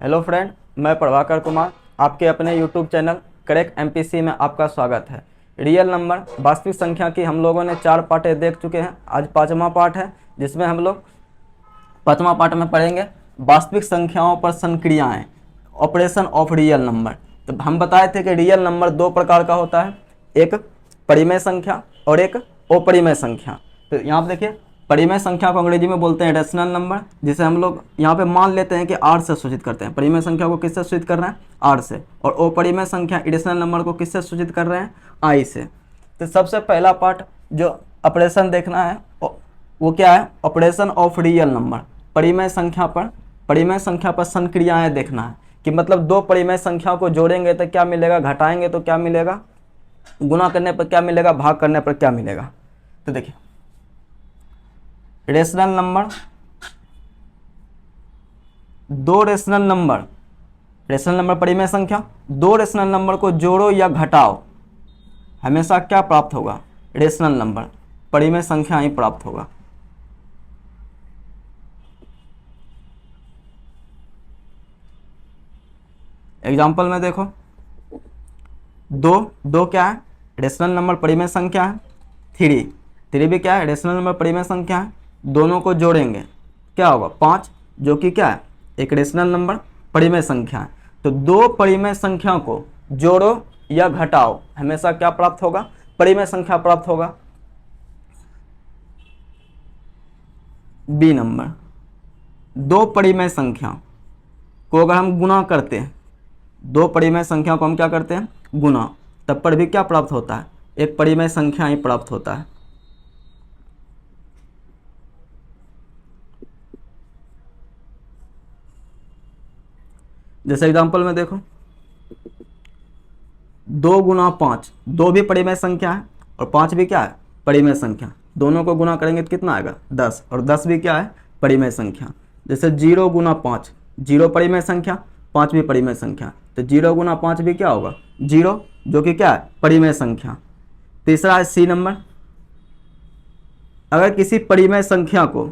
Hello friend, मैं प्रभाकर कुमार आपके अपने यूट्यूब चैनल करेक्ट एमपीसी में आपका स्वागत है। रियल नंबर वास्तविक संख्या की हम लोगों ने 4 पार्टें देख चुके हैं। आज 5वां पार्ट है, जिसमें हम लोग 5वां पार्ट में पढ़ेंगे वास्तविक संख्याओं पर संक्रियाएं, ऑपरेशन ऑफ रियल नंबर। तो हम बताए थे कि रियल नंबर 2 प्रकार का होता है, एक परिमेय संख्या और एक अपरिमेय संख्या। तो यहाँ पर देखिए, परिमेय संख्या को अंग्रेजी में बोलते हैं रेशनल नंबर, जिसे हम लोग यहाँ पे मान लेते हैं कि आर से सूचित करते हैं। परिमेय संख्या को किससे सूचित कर रहे हैं? आर से। और अपरिमेय संख्या इरेशनल नंबर को किससे सूचित कर रहे हैं? आई से। तो सबसे पहला पार्ट जो ऑपरेशन देखना है वो क्या है? Operation of real number. परिमेय संख्या पर संक्रियाएं देखना है कि मतलब 2 परिमेय संख्या को जोड़ेंगे तो क्या मिलेगा, घटाएंगे तो क्या मिलेगा, गुना करने पर क्या मिलेगा, भाग करने पर क्या मिलेगा। तो देखिए, रेशनल नंबर, 2 रेशनल नंबर परिमेय संख्या, 2 रेशनल नंबर को जोड़ो या घटाओ, हमेशा क्या प्राप्त होगा? रेशनल नंबर, परिमेय संख्या ही प्राप्त होगा। एग्जाम्पल में देखो, 2 क्या है? रेशनल नंबर परिमेय संख्या है। 3 भी क्या है? रेशनल नंबर परिमेय संख्या है। दोनों को जोड़ेंगे क्या होगा? 5, जो कि क्या है? एक रेशनल नंबर परिमेय संख्या है। तो 2 परिमेय संख्या को जोड़ो या घटाओ, हमेशा क्या प्राप्त होगा? परिमेय संख्या प्राप्त होगा। बी नंबर, 2 परिमेय संख्या को अगर हम गुना करते हैं, 2 परिमेय संख्या को हम क्या करते हैं? गुना, तब पर भी क्या प्राप्त होता है? एक परिमेय संख्या ही प्राप्त होता है। जैसे एग्जांपल में देखो, 2 गुना 5, 2 भी परिमेय संख्या है और 5 भी क्या है? परिमेय संख्या। दोनों को गुना करेंगे तो कितना आएगा? 10, और 10 भी क्या है? परिमेय संख्या। जैसे 0 गुना 5, 0 परिमेय संख्या, 5 भी परिमेय संख्या। तो 0 गुना 5 भी क्या होगा? 0, जो कि क्या है? परिमेय संख्या। तीसरा है सी नंबर, अगर किसी परिमेय संख्या को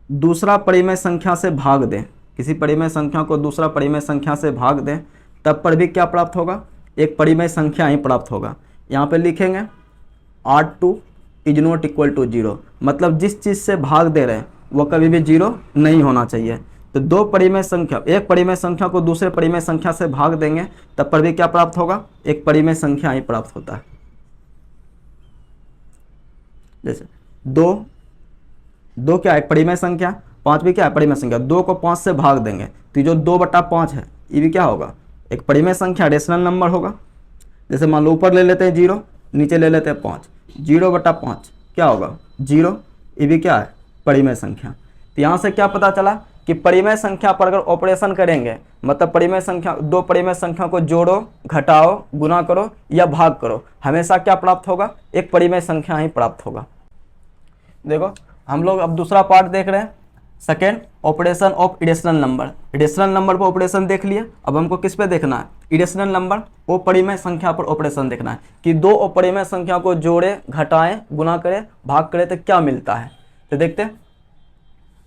दूसरा परिमेय संख्या से भाग दें, किसी परिमेय संख्या को दूसरा परिमेय संख्या से भाग दें, तब पर भी क्या प्राप्त होगा? एक परिमेय संख्या ही प्राप्त होगा। यहाँ पे लिखेंगे R2 is not equal to 0, मतलब जिस चीज़ से भाग दे रहे हैं वो कभी भी 0 नहीं होना चाहिए। तो 2 परिमेय संख्या, एक परिमेय संख्या को दूसरे परिमेय संख्या से भाग देंगे तब पर भी क्या प्राप्त होगा? एक परिमेय संख्या ही प्राप्त होता है। जैसे 2 क्या है? परिमेय संख्या। 5 भी क्या है? परिमेय संख्या। 2 को 5 से भाग देंगे तो जो 2/5 है ये भी क्या होगा? एक परिमेय संख्या, रेशनल नंबर होगा। जैसे मान लो ऊपर ले लेते हैं 0, नीचे ले लेते हैं 5, 0/5 क्या होगा? 0। ये भी क्या है? परिमेय संख्या। तो यहाँ से क्या पता चला कि परिमेय संख्या पर अगर ऑपरेशन करेंगे, मतलब परिमेय संख्या, 2 परिमेय संख्या को जोड़ो, घटाओ, गुना करो या भाग करो, हमेशा क्या प्राप्त होगा? एक परिमेय संख्या ही प्राप्त होगा। देखो, हम लोग अब दूसरा पार्ट देख रहे हैं, second, operation of irrational number. Irrational number पर ऑपरेशन देख लिए, अब हमको किस पे देखना है? इरेशनल नंबर अपरिमेय संख्या पर ऑपरेशन देखना है कि 2 अपरिमेय संख्या को जोड़े, घटाएं, गुना करें, भाग करें तो क्या मिलता है। तो देखते हैं,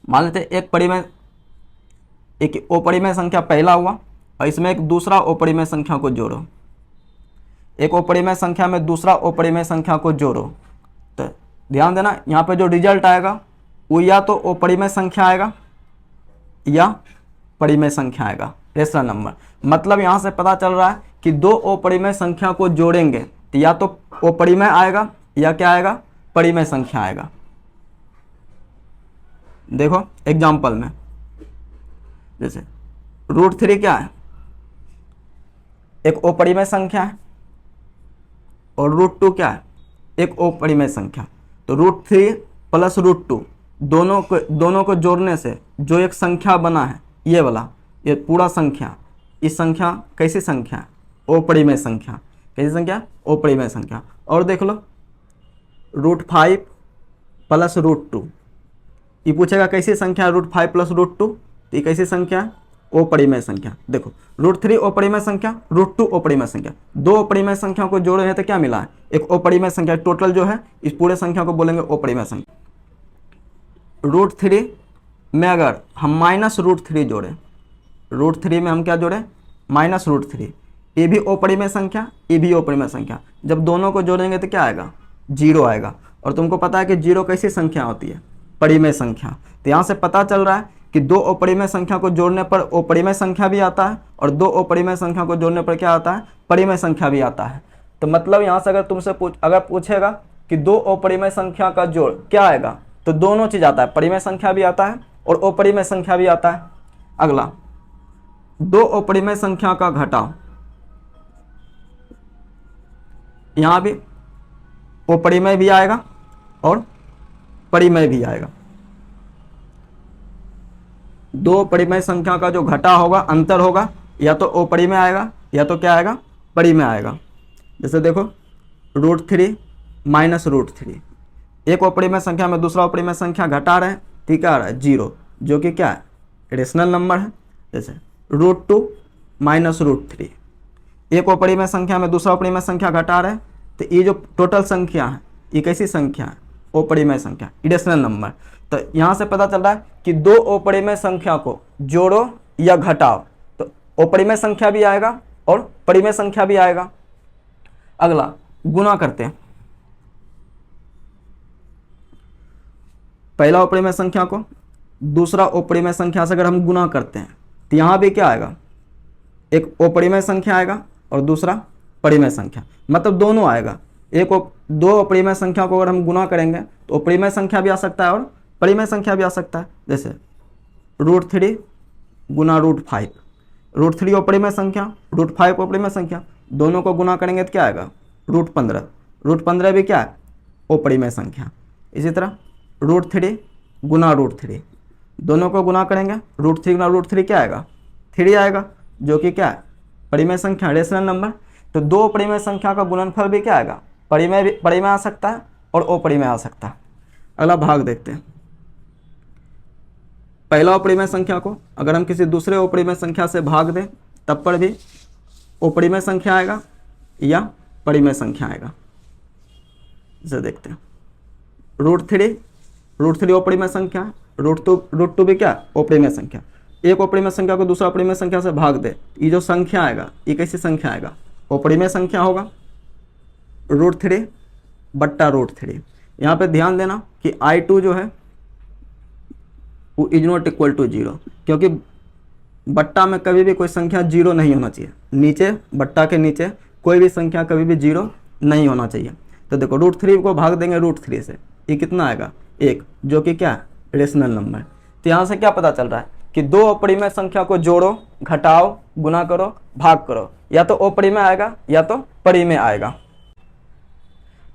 मान लेते एक अपरिमेय संख्या पहला हुआ और इसमें एक दूसरा अपरिमेय संख्या को जोड़ो, एक अपरिमेय संख्या में दूसरा अपरिमेय संख्या को जोड़ो। तो ध्यान देना, यहाँ पे जो रिजल्ट आएगा वो या तो अपरिमेय संख्या आएगा या परिमेय संख्या आएगा, रेशनल नंबर। मतलब यहाँ से पता चल रहा है कि 2 अपरिमेय संख्या को जोड़ेंगे तो या तो अपरिमेय आएगा या क्या आएगा? परिमेय संख्या आएगा। देखो एग्जाम्पल में, जैसे √3 क्या है? एक अपरिमेय संख्या है और √2 क्या है? एक अपरिमेय संख्या। तो √3 प्लस √2 दोनों को जोड़ने से जो एक संख्या बना है, ये वाला, ये पूरा संख्या, इस संख्या कैसी संख्या है? अपरिमेय संख्या। कैसी संख्या? अपरिमेय संख्या। और देख लो, √5 प्लस √2, ये पूछेगा कैसी संख्या है? √5 प्लस √2, तो ये कैसी संख्या है? अपरिमेय संख्या। देखो, √3 अपरिमेय संख्या, √2 अपरिमेय संख्या, 2 अपरिमेय संख्या को जोड़े हैं तो क्या मिला है? एक अपरिमेय संख्या। टोटल जो है इस पूरे संख्या को बोलेंगे अपरिमेय संख्या। √3 में अगर हम -√3 जोड़ें √3 में हम क्या जोड़ें, -√3। ये भी अपरिमेय संख्या, ये भी अपरिमेय संख्या। जब दोनों को जोड़ेंगे तो क्या आएगा, 0 आएगा। और तुमको पता है कि 0 कैसी संख्या होती है, परिमेय संख्या। तो यहाँ से पता चल रहा है कि दो अपरिमेय संख्या को जोड़ने पर अपरिमेय संख्या भी आता है, और दो अपरिमेय संख्या को जोड़ने पर क्या आता है, परिमेय संख्या भी आता है। तो मतलब यहाँ से अगर तुमसे अगर पूछेगा कि दो अपरिमेय संख्या का जोड़ क्या आएगा, तो दोनों चीज आता है, परिमेय संख्या भी आता है और अपरिमेय संख्या भी आता है। अगला, दो अपरिमेय संख्या का घटाव, यहां भी अपरिमेय भी आएगा और परिमेय भी आएगा। दो परिमेय संख्या का जो घटा होगा, अंतर होगा, या तो अपरिमेय आएगा या तो क्या आएगा, परिमेय आएगा। जैसे देखो √3 -√3, एक अपरिमेय संख्या में दूसरा अपरिमेय संख्या घटा रहे हैं, ठीक है, आ रहा है 0, जो कि क्या है, रेशनल नंबर है। जैसे √2 -√3, एक अपरिमेय संख्या में दूसरा अपरिमेय संख्या घटा रहे हैं, तो ये जो टोटल संख्या है ये कैसी संख्या है, अपरिमेय संख्या, इरेशनल नंबर। तो यहाँ से पता चल रहा है कि दो अपरिमेय संख्या को जोड़ो या घटाओ तो अपरिमेय संख्या भी आएगा और परिमेय संख्या भी आएगा। अगला, गुना करते हैं। पहला अपरिमेय संख्या को दूसरा अपरिमेय संख्या से अगर हम गुना करते हैं तो यहाँ भी क्या आएगा, एक अपरिमेय संख्या आएगा और दूसरा परिमेय संख्या, मतलब दोनों आएगा। दो अपरिमेय संख्या को अगर हम गुना करेंगे तो अपरिमेय संख्या भी आ सकता है और परिमेय संख्या भी आ सकता है। जैसे √3 गुना √5, √3 अपरिमेय संख्या, √5 अपरिमेय संख्या, दोनों को गुना करेंगे तो क्या आएगा, √15, √15 भी क्या है, अपरिमेय संख्या। इसी तरह √3 गुना √3, दोनों को गुना करेंगे, √3 गुना √3 क्या आएगा, 3 आएगा, जो कि क्या है, परिमेय संख्या, रेशनल नंबर। तो दो परिमेय संख्या का गुणनफल भी क्या आएगा, परिमेय आ सकता है और अपरिमेय आ सकता है। अगला भाग देखते हैं। पहला अपरिमेय संख्या को अगर हम किसी दूसरे अपरिमेय संख्या से भाग दें तब पर भी अपरिमेय संख्या आएगा या परिमेय संख्या आएगा। इसे देखते हैं, √3 अपरिमेय संख्या, √2 भी क्या, अपरिमेय संख्या। एक अपरिमेय संख्या को दूसरा अपरिमेय संख्या से भाग दे, ये जो संख्या आएगा ये कैसी संख्या आएगा, अपरिमेय संख्या होगा, √3 बट्टा √3। यहाँ पे ध्यान देना कि I2 जो है वो इज नॉट इक्वल टू 0, क्योंकि बट्टा में कभी भी कोई संख्या 0 नहीं होना चाहिए, नीचे बट्टा के नीचे कोई भी संख्या कभी भी 0 नहीं होना चाहिए। तो देखो √3 को भाग देंगे √3 से, ये कितना आएगा, 1, जो कि क्या है, रेशनल नंबर। तो यहाँ से क्या पता चल रहा है कि दो अपरिमेय संख्या को जोड़ो, घटाओ, गुना करो, भाग करो, या तो अपरिमेय आएगा या तो परिमेय आएगा।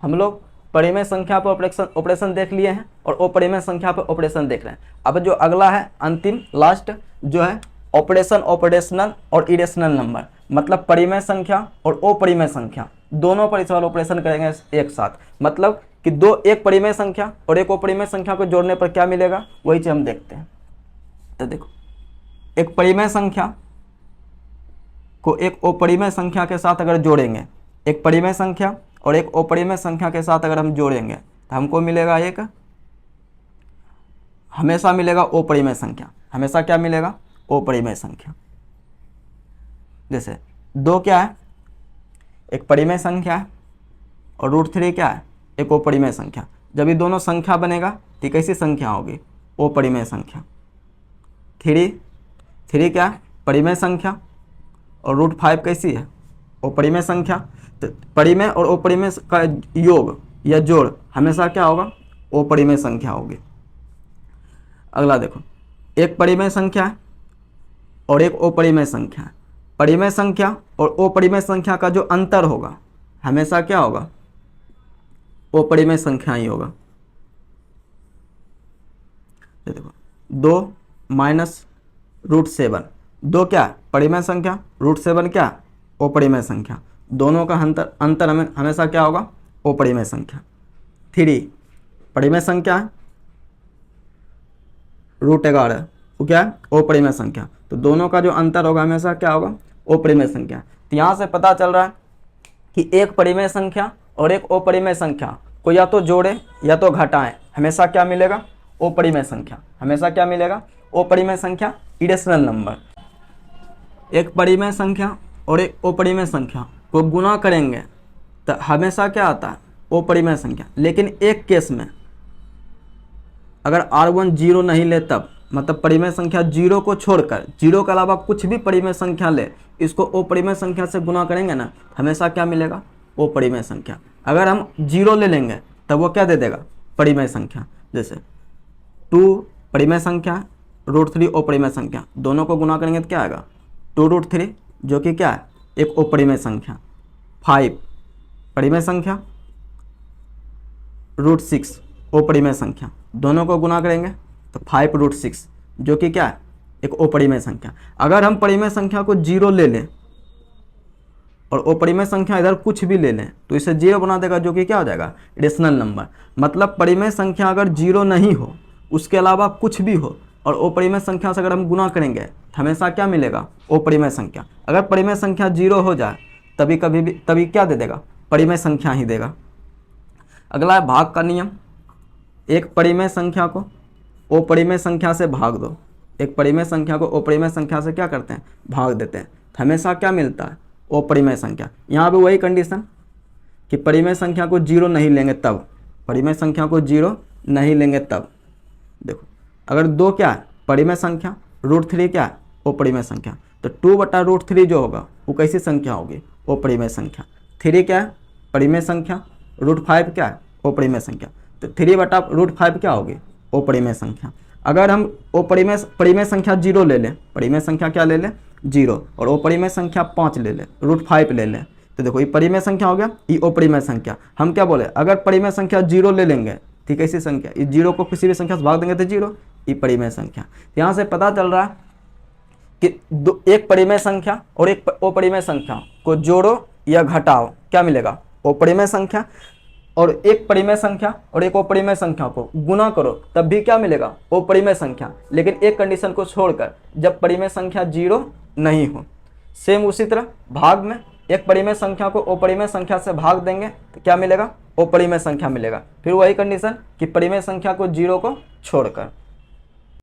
हम लोग परिमेय संख्या पर ऑपरेशन देख लिए हैं और अपरिमेय संख्या पर ऑपरेशन देख रहे हैं। अब जो अगला है, अंतिम लास्ट जो है, ऑपरेशनल और इरेशनल नंबर, मतलब परिमेय संख्या और अपरिमेय संख्या दोनों पर इस बार ऑपरेशन करेंगे एक साथ। मतलब कि एक परिमेय संख्या और एक अपरिमेय संख्या को जोड़ने पर क्या मिलेगा, वही चीज हम देखते हैं। तो देखो, एक परिमेय संख्या को एक अपरिमेय संख्या के साथ अगर जोड़ेंगे, एक परिमेय संख्या और एक अपरिमेय संख्या के साथ अगर हम जोड़ेंगे तो हमको मिलेगा एक, हमेशा मिलेगा अपरिमेय संख्या, हमेशा क्या मिलेगा, अपरिमेय संख्या। जैसे 2 क्या है, एक परिमेय संख्या है और √3 क्या है, एक अपरिमेय संख्या। जब ये दोनों संख्या बनेगा तो कैसी संख्या होगी, अपरिमेय संख्या। 3 क्या है, परिमेय संख्या, और √5 कैसी है, अपरिमेय संख्या। तो परिमेय और अपरिमेय का योग या जोड़ हमेशा क्या होगा, अपरिमेय संख्या होगी। अगला देखो, एक परिमेय संख्या है और एक अपरिमेय संख्या है। परिमेय संख्या और अपरिमेय संख्या का जो अंतर होगा हमेशा क्या होगा, अपरिमेय संख्या ही होगा। देखो 2 -√7, 2 क्या है, परिमेय संख्या, √7 क्या है, अपरिमेय संख्या। दोनों का अंतर हमेशा क्या होगा, अपरिमेय संख्या। 3 परिमेय संख्या है, √11 वो क्या है, अपरिमेय संख्या। तो दोनों का जो अंतर होगा हमेशा क्या होगा, अपरिमेय संख्या। तो यहाँ से पता चल रहा है कि एक परिमेय संख्या और एक अपरिमेय संख्या को या तो जोड़े या तो घटाएं, हमेशा क्या मिलेगा, अपरिमेय संख्या। हमेशा क्या मिलेगा, अपरिमेय संख्या, इरेशनल नंबर। एक परिमेय संख्या और एक अपरिमेय संख्या को गुना करेंगे तो हमेशा क्या आता है, अपरिमेय संख्या। लेकिन एक केस में अगर R1 0 नहीं ले तब, मतलब परिमेय संख्या 0 को छोड़कर, 0 के अलावा कुछ भी परिमेय संख्या ले, इसको अपरिमेय संख्या से गुना करेंगे ना, हमेशा क्या मिलेगा, अपरिमेय संख्या। अगर हम 0 ले लेंगे तब वो क्या दे देगा, परिमेय संख्या। जैसे 2 परिमेय संख्या, √3 अपरिमेय संख्या, दोनों को गुना करेंगे तो क्या आएगा, 2√3 जो कि क्या है, एक अपरिमेय संख्या। 5 परिमेय संख्या, √6 अपरिमेय संख्या, दोनों को गुना करेंगे तो 5√6 जो कि क्या है, एक अपरिमेय संख्या। अगर हम परिमेय संख्या को 0 ले लें और अपरिमेय संख्या इधर कुछ भी ले लें तो इसे 0 बना देगा, जो कि क्या हो जाएगा, रेशनल नंबर। मतलब परिमेय संख्या अगर 0 नहीं हो, उसके अलावा कुछ भी हो, और अपरिमेय संख्या से अगर हम गुना करेंगे तो हमेशा क्या मिलेगा, अपरिमेय संख्या। अगर परिमेय संख्या 0 हो जाए तभी क्या दे देगा, परिमेय संख्या ही देगा। अगला है भाग का नियम। एक परिमेय संख्या को अपरिमेय संख्या से भाग दो, एक परिमेय संख्या को अपरिमेय संख्या से क्या करते हैं, भाग देते हैं, तो हमेशा क्या मिलता है, अपरिमेय संख्या। यहाँ पे वही कंडीशन कि परिमेय संख्या को 0 नहीं लेंगे तब, परिमेय संख्या को 0 नहीं लेंगे तब। देखो अगर 2 क्या है, परिमेय संख्या, √3 क्या है, अपरिमेय संख्या, तो 2/√3 जो होगा वो कैसी संख्या होगी, अपरिमेय संख्या। 3 क्या है, परिमेय संख्या, √5 क्या है, अपरिमेय संख्या, तो 3/√5 क्या होगी, अपरिमेय संख्या। अगर हम परिमेय संख्या 0 ले लें, परिमेय संख्या क्या ले लें, 0, और अपरिमेय संख्या 5 ले लें, √5 ले लें, तो देखो ये परिमेय संख्या हो गया, ये अपरिमेय संख्या। हम क्या बोले, अगर परिमेय संख्या 0 ले लेंगे, ठीक है, इसी संख्या, इस 0 को किसी भी संख्या से भाग देंगे तो 0, ये परिमेय संख्या। यहाँ से पता चल रहा है कि एक परिमेय संख्या और एक अपरिमेय संख्या को जोड़ो या घटाओ, क्या मिलेगा, अपरिमेय संख्या। और एक परिमेय संख्या और एक अपरिमेय संख्या को गुना करो तब भी क्या मिलेगा, अपरिमेय संख्या। लेकिन एक कंडीशन को छोड़कर, जब परिमेय संख्या 0 नहीं हो। सेम उसी तरह भाग में एक परिमेय संख्या को अपरिमेय संख्या से भाग देंगे तो क्या मिलेगा, अपरिमेय संख्या मिलेगा। फिर वही कंडीशन कि परिमेय संख्या को 0 को छोड़कर।